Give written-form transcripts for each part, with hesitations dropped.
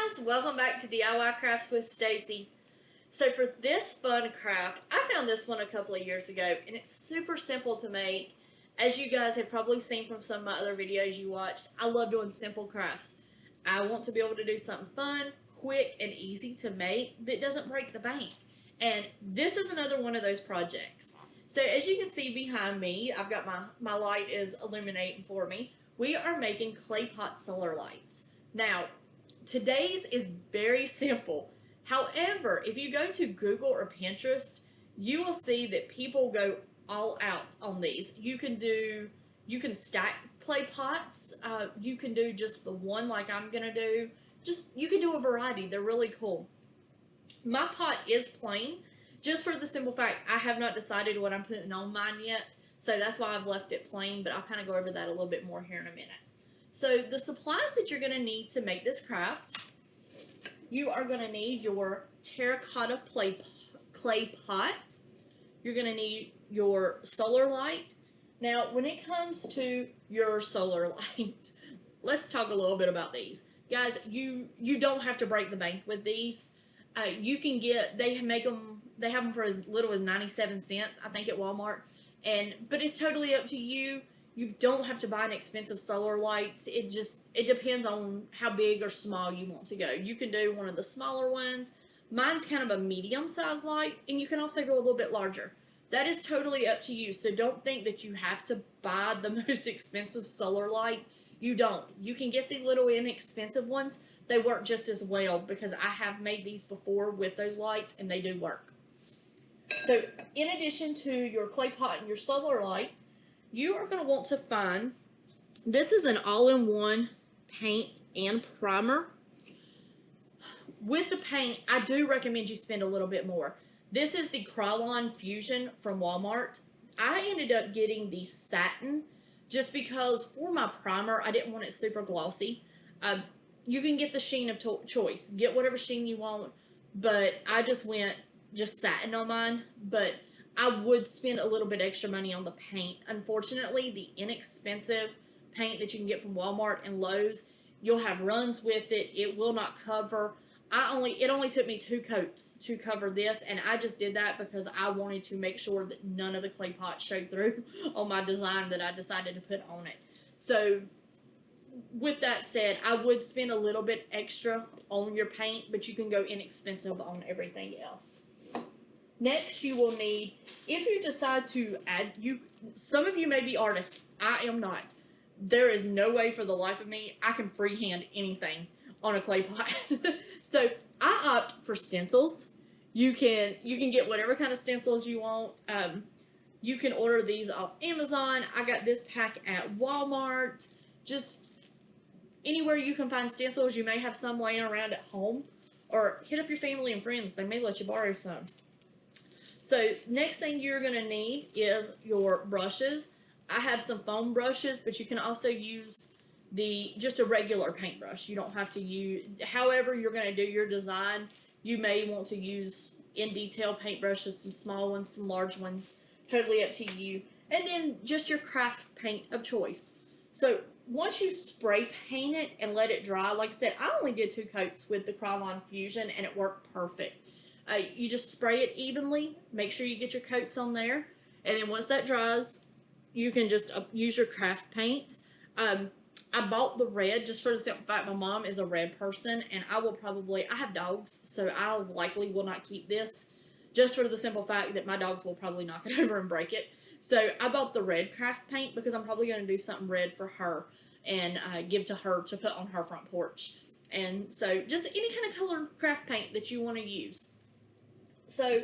guys, welcome back to DIY Crafts with Stacey. So for this fun craft, I found this one a couple of years ago and it's super simple to make. As you guys have probably seen from some of my other videos you watched, I love doing simple crafts. I want to be able to do something fun, quick, and easy to make that doesn't break the bank. And this is another one of those projects. So as you can see behind me, I've got my light is illuminating for me. We are making clay pot solar lights. Now, today's is very simple. However, if you go to Google or Pinterest, you will see that people go all out on these. You can stack clay pots. You can do just the one like I'm gonna do. You can do a variety. They're really cool. My pot is plain, just for the simple fact I have not decided what I'm putting on mine yet. So that's why I've left it plain, but I'll kind of go over that a little bit more here in a minute. So the supplies that you're going to need to make this craft, you are going to need your terracotta clay pot. You're going to need your solar light. Now, when it comes to your solar light, let's talk a little bit about these. Guys, you don't have to break the bank with these. You can get, they have them for as little as 97 cents, I think, at Walmart. But it's totally up to you. You don't have to buy an expensive solar light. It depends on how big or small you want to go. You can do one of the smaller ones. Mine's kind of a medium-sized light, and you can also go a little bit larger. That is totally up to you, so don't think that you have to buy the most expensive solar light. You don't. You can get the little inexpensive ones. They work just as well because I have made these before with those lights, and they do work. So, in addition to your clay pot and your solar light, you are going to want to find, this is an all-in-one paint and primer. With the paint, I do recommend you spend a little bit more. This is the Krylon Fusion from Walmart. I ended up getting the satin just because for my primer, I didn't want it super glossy. You can get the sheen of choice. Get whatever sheen you want, but I just went satin on mine, but I would spend a little bit extra money on the paint. Unfortunately, the inexpensive paint that you can get from Walmart and Lowe's, you'll have runs with it. It will not cover. It only took me 2 coats to cover this, and I just did that because I wanted to make sure that none of the clay pots showed through on my design that I decided to put on it. So with that said, I would spend a little bit extra on your paint, but you can go inexpensive on everything else. Next, you will need, if you decide to add, some of you may be artists. I am not. There is no way for the life of me I can freehand anything on a clay pot. So I opt for stencils. You can get whatever kind of stencils you want. You can order these off Amazon. I got this pack at Walmart. Just anywhere you can find stencils. You may have some laying around at home, or hit up your family and friends. They may let you borrow some. So next thing you're going to need is your brushes. I have some foam brushes, but you can also use just a regular paintbrush. You don't have to use, however you're going to do your design, you may want to use in detail paintbrushes, some small ones, some large ones, totally up to you. And then just your craft paint of choice. So once you spray paint it and let it dry, like I said, I only did 2 coats with the Krylon Fusion and it worked perfect. You just spray it evenly, make sure you get your coats on there, and then once that dries, you can just use your craft paint. I bought the red just for the simple fact my mom is a red person, and I have dogs, so I likely will not keep this, just for the simple fact that my dogs will probably knock it over and break it. So I bought the red craft paint because I'm probably going to do something red for her and give to her to put on her front porch. And so just any kind of color craft paint that you want to use. So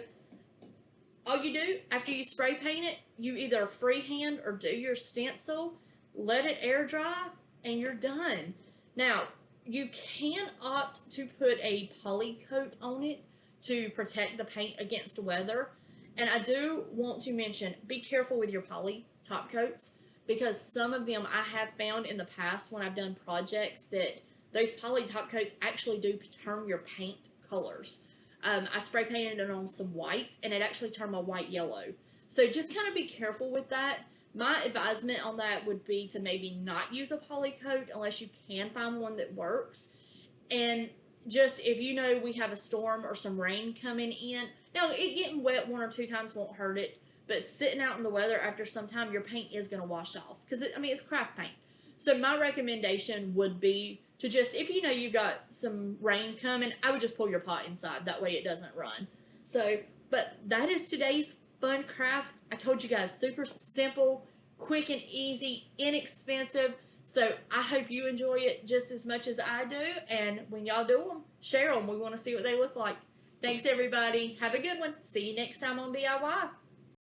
all you do after you spray paint it, you either freehand or do your stencil, let it air dry, and you're done. Now, you can opt to put a poly coat on it to protect the paint against weather. And I do want to mention, be careful with your poly top coats, because some of them I have found in the past when I've done projects that those poly top coats actually do turn your paint colors. I spray painted it on some white, and it actually turned my white yellow. So just kind of be careful with that. My advisement on that would be to maybe not use a poly coat unless you can find one that works. And just if you know we have a storm or some rain coming in. Now, it getting wet 1 or 2 times won't hurt it, but sitting out in the weather after some time, your paint is going to wash off because I mean it's craft paint. So my recommendation would be to just, if you know you've got some rain coming, I would just pull your pot inside. That way it doesn't run. So, but that is today's fun craft. I told you guys, super simple, quick and easy, inexpensive. So I hope you enjoy it just as much as I do. And when y'all do them, share them. We want to see what they look like. Thanks, everybody. Have a good one. See you next time on DIY.